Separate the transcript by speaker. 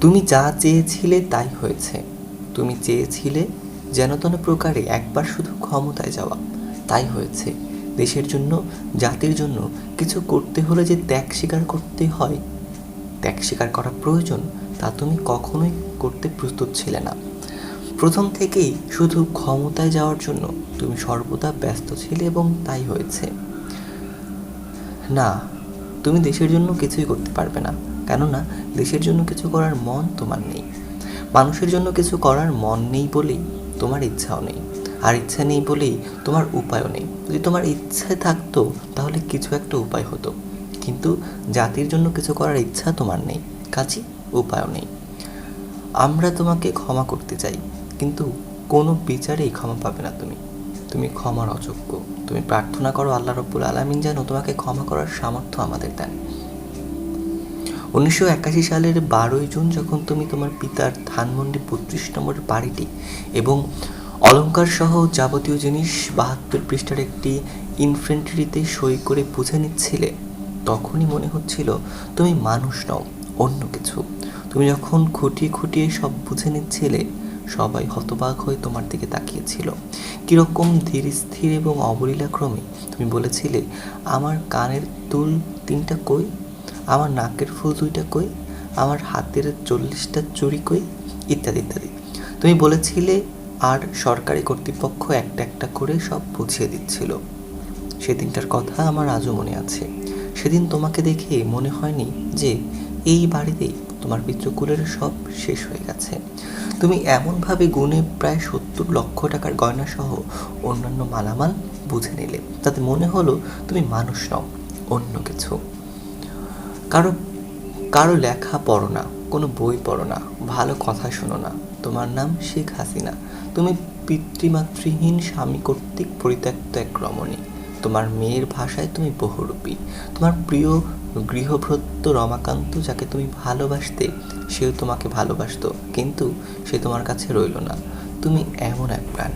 Speaker 1: তুমি যা চেয়েছিলে তাই হয়েছে। তুমি চেয়েছিলে যেন তেন প্রকারে একবার শুধু ক্ষমতায় যাওয়া, তাই হয়েছে। দেশের জন্য, জাতির জন্য কিছু করতে হলে যে ত্যাগ স্বীকার করতে হয়, ত্যাগ স্বীকার করা প্রয়োজন, তা তুমি কখনোই করতে প্রস্তুত ছিলে না। প্রথম থেকেই শুধু ক্ষমতায় যাওয়ার জন্য তুমি সর্বদা ব্যস্ত ছিলে এবং তাই হয়েছে। না, তুমি দেশের জন্য কিছুই করতে পারবে না, কেননা দেশের জন্য কিছু করার মন তোমার নেই। মানুষের জন্য কিছু করার মন নেই বলেই তোমার ইচ্ছাও নেই, আর ইচ্ছা নেই বলেই তোমার উপায়ও নেই। যদি তোমার ইচ্ছে থাকতো তাহলে কিছু একটা উপায় হতো, কিন্তু জাতির জন্য কিছু করার ইচ্ছা তোমার নেই, কাজেই উপায়ও নেই। আমরা তোমাকে ক্ষমা করতে চাই, কিন্তু কোনো বিচারেই ক্ষমা পাবে না তুমি। তুমি ক্ষমার অযোগ্য। তুমি প্রার্থনা করো আল্লাহ রব্বুল আলামিন যেন তোমাকে ক্ষমা করার সামর্থ্য আমাদের দেন। 1981 সালের 12 জুন যখন তুমি তোমার পিতার ধানমন্ডি 32 নম্বরের বাড়িটি এবং অলংকার সহ যাবতীয় জিনিস 72 পৃষ্ঠার একটি ইনফেন্ট্রিতে সই করে বুঝে নিচ্ছিলে, তখনই মনে হচ্ছিল তুমি মানুষ নও, অন্য কিছু। তুমি যখন খুঁটিয়ে খুঁটিয়ে সব বুঝে নিচ্ছিলে, সবাই হতবাক হয়ে তোমার দিকে তাকিয়েছিল। কীরকম ধীর স্থির এবং অবলীলাক্রমে তুমি বলেছিলে, আমার কানের দুল 3টা কই, আমার নাকের ফুল 2টা কই, আমার হাতের 40টা চুড়ি কই, ইত্যাদি ইত্যাদি। তুমি বলেছিলে, আর সরকারি কর্তৃপক্ষ একটা একটা করে সব বুঝিয়ে দিচ্ছিল। সেদিনটার কথা আমার আজও মনে আছে। সেদিন তোমাকে দেখে মনে হয়নি যে এই বাড়িতেই তোমার পিতৃকুলের সব শেষ হয়ে গেছে। তুমি এমনভাবে গুণে প্রায় 70 লক্ষ টাকার গয়না সহ অন্যান্য মালামাল বুঝে নিলে, তাতে মনে হলো তুমি মানুষ নও, অন্য কিছু। কারো কারো লেখা পড়ো না, কোনো বই পড়ো না, ভালো কথা শোনো না। তোমার নাম শেখ হাসিনা। তুমি পিতৃমাতৃহীন স্বামী কর্তৃক পরিত্যক্ত এক রমণী। তোমার মেয়ের ভাষায় তুমি বহুরূপী। তোমার প্রিয় গৃহভৃত্য রমাকান্ত, যাকে তুমি ভালোবাসতে, সেও তোমাকে ভালোবাসতো, কিন্তু সে তোমার কাছে রইল না। তুমি এমন এক প্রাণ